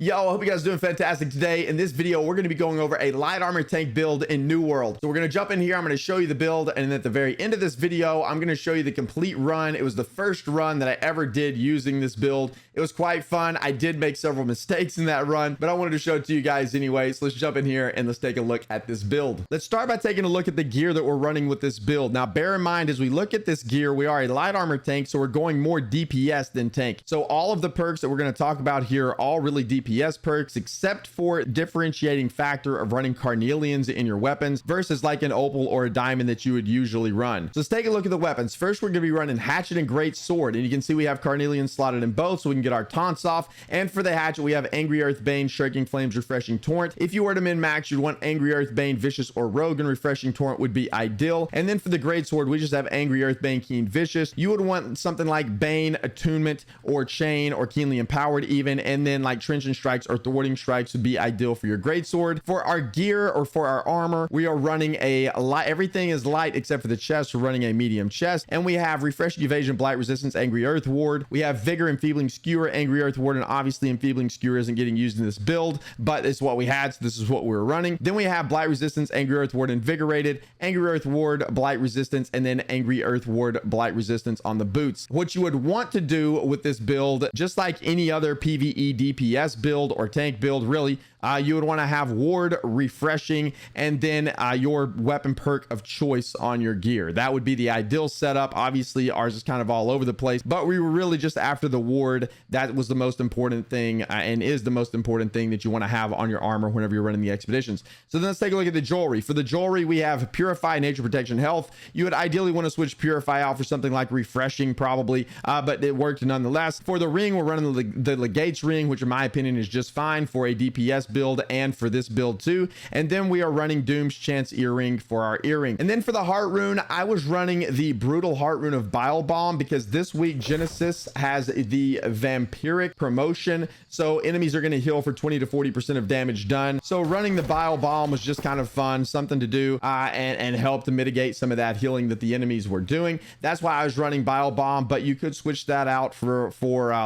Yo, I hope you guys are doing fantastic today. In this video, we're going to be going over a light armor tank build in New World. So we're going to jump in here. I'm going to show you the build, and at the very end of this video, I'm going to show you the complete run. It was the first run that I ever did using this build. It was quite fun. I did make several mistakes in that run, but I wanted to show it to you guys anyway. So let's jump in here and let's take a look at this build. Let's start by taking a look at the gear that we're running with this build. Now, bear in mind, as we look at this gear, we are a light armor tank, so we're going more DPS than tank. So all of the perks that we're going to talk about here are all really DPS perks, except for differentiating factor of running carnelians in your weapons versus like an opal or a diamond that you would usually run. So let's take a look at the weapons. First, we're going to be running hatchet and Greatsword, and you can see we have carnelian slotted in both, so we can get our taunts off. And for the hatchet, we have Angry Earth Bane, Shrinking Flames, Refreshing Torrent. If you were to min max, you'd want Angry Earth Bane, Vicious, or Rogue, and Refreshing Torrent would be ideal. And then for the Greatsword, we just have Angry Earth Bane, Keen, Vicious. You would want something like Bane, Attunement, or Chain, or Keenly Empowered even, and then like Trenchant Strikes or Thwarting Strikes would be ideal for your Greatsword. For our gear or for our armor, we are running a light. Everything is light except for the chest. We're running a medium chest, and we have Refreshing Evasion, Blight Resistance, Angry Earth Ward. We have Vigor, Enfeebling Skewer, Angry Earth Ward, and obviously Enfeebling Skewer isn't getting used in this build, but it's what we had, so this is what we're running. Then we have Blight Resistance, Angry Earth Ward, Invigorated, Angry Earth Ward, Blight Resistance, and then Angry Earth Ward, Blight Resistance on the boots. What you would want to do with this build, just like any other PvE DPS build or tank build, really, you would want to have Ward, Refreshing, and then your weapon perk of choice on your gear. That would be the ideal setup. Obviously, ours is kind of all over the place, but we were really just after the Ward. That was the most important thing and is the most important thing that you want to have on your armor whenever you're running the expeditions. So then let's take a look at the jewelry. For the jewelry, we have Purify, Nature Protection, Health. You would ideally want to switch Purify out for something like Refreshing probably, but it worked nonetheless. For the ring, we're running the Legate's ring, which in my opinion is just fine for a DPS build and for this build too. And then we are running Doom's Chance earring for our earring. And then for the heart rune, I was running the brutal heart rune of Bile Bomb because this week Genesis has the vampiric promotion, so enemies are going to heal for 20 to 40% of damage done. So running the Bile Bomb was just kind of fun, something to do and help to mitigate some of that healing that the enemies were doing. That's why I was running Bile Bomb, but you could switch that out for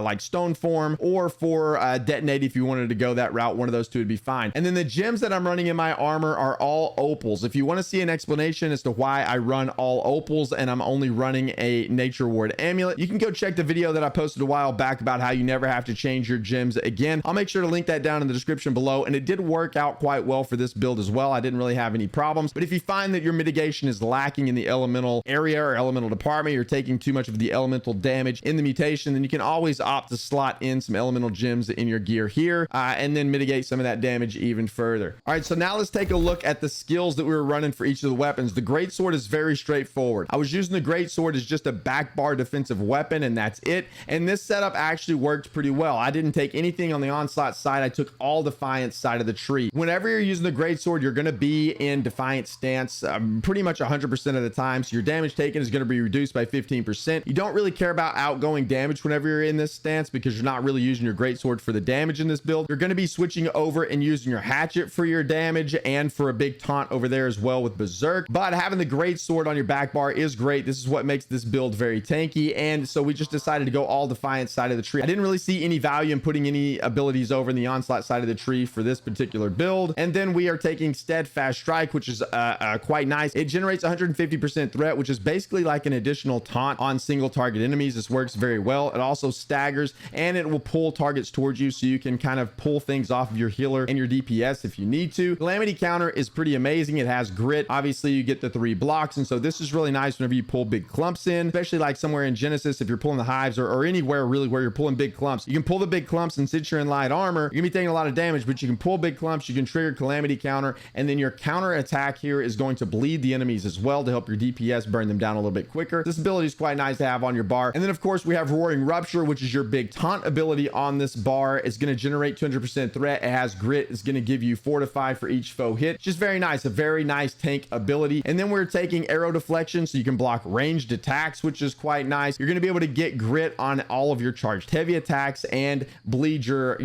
like Stone Form or for Detonate if you wanted to go that route. One of those two would be fine. And then the gems that I'm running in my armor are all opals. If you want to see an explanation as to why I run all opals and I'm only running a Nature Ward amulet, you can go check the video that I posted a while back about how you never have to change your gems again. I'll make sure to link that down in the description below, and it did work out quite well for this build as well. I didn't really have any problems, but if you find that your mitigation is lacking in the elemental area or elemental department, you're taking too much of the elemental damage in the mutation, then you can always opt to slot in some elemental gems in your gear here and then mitigate some of that damage even further. All right, so now let's take a look at the skills that we were running for each of the weapons. The Greatsword is very straightforward. I was using the Greatsword as just a back bar defensive weapon, and that's it. And this setup actually worked pretty well. I didn't take anything on the onslaught side. I took all Defiance side of the tree. Whenever you're using the Greatsword, you're going to be in Defiant stance pretty much 100% of the time, so your damage taken is going to be reduced by 15%. You don't really care about outgoing damage whenever you're in this stance because you're not really using your Greatsword for the damage in this build. You're going to be switching over and using your hatchet for your damage and for a big taunt over there as well with Berserk. But having the Greatsword on your back bar is great. This is what makes this build very tanky, and so we just decided to go all Defiance side of the tree. I didn't really see any value in putting any abilities over in the onslaught side of the tree for this particular build. And then we are taking Steadfast Strike, which is quite nice. It generates 150% threat, which is basically like an additional taunt on single target enemies. This works very well. It also staggers, and it will pull targets towards you, so you can kind of pull things off of your healer and your DPS if you need to. Calamity counter is pretty amazing. It has grit. Obviously, you get the 3 blocks, and so this is really nice whenever you pull big clumps in, especially like somewhere in Genesis if you're pulling the hives or anywhere really where you're pulling big clumps. You can pull the big clumps, and since you're in light armor, you're gonna be taking a lot of damage, but you can pull big clumps, you can trigger calamity counter, and then your counter attack here is going to bleed the enemies as well to help your DPS burn them down a little bit quicker. This ability is quite nice to have on your bar. And then of course we have Roaring Rupture, which is your big taunt ability on this bar. It's going to generate 200% threat. It has grit. It's going to give you Fortify for each foe hit. Just very nice. A very nice tank ability. And then we're taking Arrow Deflection, so you can block ranged attacks, which is quite nice. You're going to be able to get grit on all of your charged heavy attacks and bleed your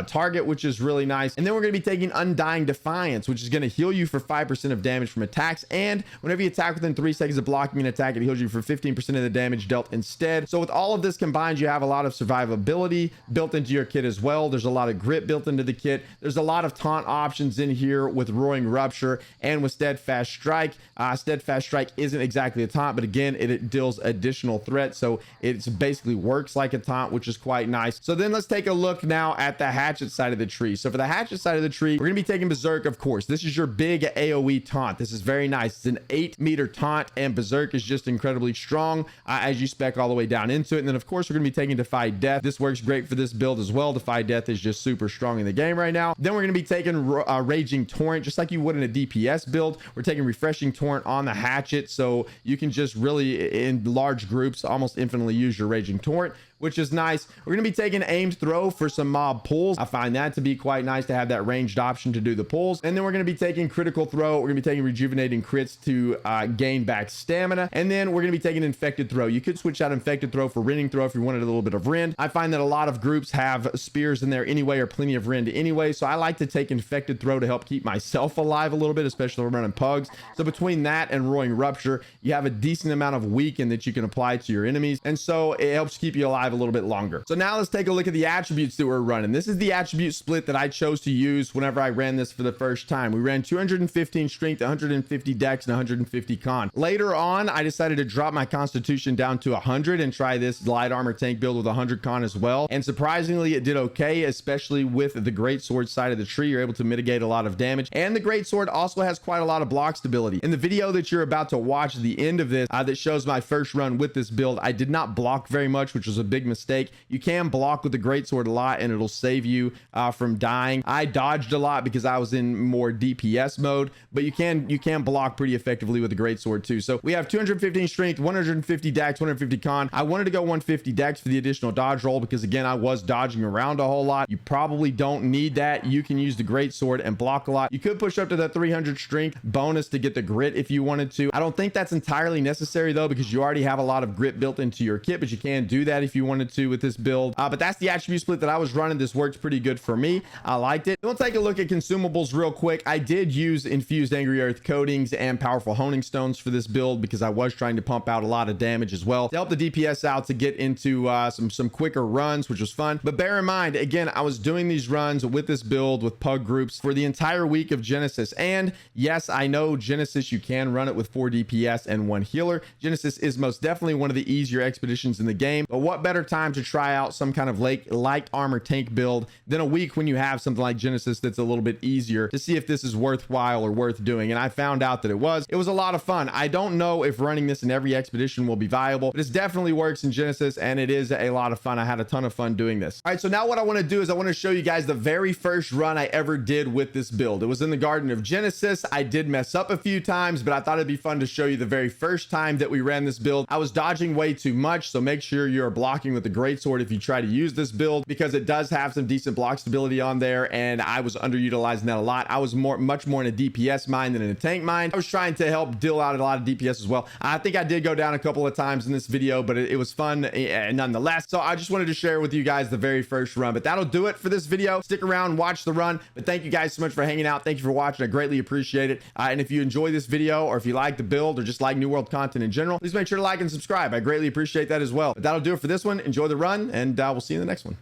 target, which is really nice. And then we're going to be taking Undying Defiance, which is going to heal you for 5% of damage from attacks, and whenever you attack within 3 seconds of blocking an attack, it heals you for 15% of the damage dealt instead. So with all of this combined, you have a lot of survivability built into your kit as well. well. There's a lot of grit built into the kit. There's a lot of taunt options in here with Roaring Rupture and with Steadfast Strike. Steadfast Strike isn't exactly a taunt, but again, it deals additional threat, so it basically works like a taunt, which is quite nice. So then let's take a look now at the Hatchet side of the tree. So for the Hatchet side of the tree, we're gonna be taking Berserk, of course. This is your big AoE taunt. This is very nice. It's an 8-meter taunt, and Berserk is just incredibly strong as you spec all the way down into it. And then of course we're gonna be taking Defy Death. This works great for this build as well. Defy Death is just super strong in the game right now. Then we're gonna be taking Raging Torrent, just like you would in a DPS build. We're taking Refreshing Torrent on the Hatchet, so you can just really, in large groups, almost infinitely use your Raging Torrent, which is nice. We're going to be taking Aimed Throw for some mob pulls. I find that to be quite nice to have that ranged option to do the pulls. And then we're going to be taking Critical Throw. We're going to be taking Rejuvenating Crits to gain back stamina. And then we're going to be taking Infected Throw. You could switch out Infected Throw for Rending Throw if you wanted a little bit of rend. I find that a lot of groups have spears in there anyway, or plenty of rend anyway, so I like to take Infected Throw to help keep myself alive a little bit, especially when running pugs. So between that and Roaring Rupture, you have a decent amount of weaken that you can apply to your enemies, and so it helps keep you alive a little bit longer. So now let's take a look at the attributes that we're running. This is the attribute split that I chose to use whenever I ran this for the first time. We ran 215 strength, 150 dex, and 150 con. Later on, I decided to drop my constitution down to 100 and try this light armor tank build with 100 con as well. And surprisingly, it did okay, especially with the Greatsword side of the tree. You're able to mitigate a lot of damage. And the Greatsword also has quite a lot of block stability. In the video that you're about to watch at the end of this, that shows my first run with this build, I did not block very much, which was a big mistake. You can block with the Greatsword a lot and it'll save you from dying. I dodged a lot because I was in more DPS mode, but you can block pretty effectively with the Greatsword too. So we have 215 strength, 150 dex, 150 con. I wanted to go 150 dex for the additional dodge roll because again, I was dodging around a whole lot. You probably don't need that. You can use the Greatsword and block a lot. You could push up to that 300 strength bonus to get the grit if you wanted to. I don't think that's entirely necessary though, because you already have a lot of grit built into your kit, but you can do that if you wanted to with this build. But that's the attribute split that I was running. This works pretty good for me. I liked it. We'll take a look at consumables real quick. I did use infused Angry Earth coatings and powerful honing stones for this build because I was trying to pump out a lot of damage as well to help the DPS out to get into some quicker runs, which was fun. But bear in mind, again, I was doing these runs with this build with pug groups for the entire week of Genesis. And yes, I know Genesis, you can run it with 4 DPS and 1 healer. Genesis is most definitely one of the easier expeditions in the game, but what better time to try out some kind of light armor tank build than a week when you have something like Genesis that's a little bit easier, to see if this is worthwhile or worth doing. And I found out that it was a lot of fun. I don't know if running this in every expedition will be viable, but it definitely works in Genesis and it is a lot of fun. I had a ton of fun doing this. All right, so now what I want to do is I want to show you guys the very first run I ever did with this build. It was in the Garden of Genesis. I did mess up a few times, but I thought it'd be fun to show you the very first time that we ran this build. I was dodging way too much, so make sure you're blocking with the Greatsword if you try to use this build, because it does have some decent block stability on there, and I was underutilizing that a lot. I was much more in a DPS mind than in a tank mind. I was trying to help deal out a lot of DPS as well. I think I did go down a couple of times in this video, but it was fun nonetheless. So I just wanted to share with you guys the very first run, but that'll do it for this video. Stick around, watch the run, but thank you guys so much for hanging out. Thank you for watching. I greatly appreciate it. And if you enjoy this video, or if you like the build, or just like New World content in general, please make sure to like and subscribe. I greatly appreciate that as well. But that'll do it for this one. Enjoy the run, and we'll see you in the next one.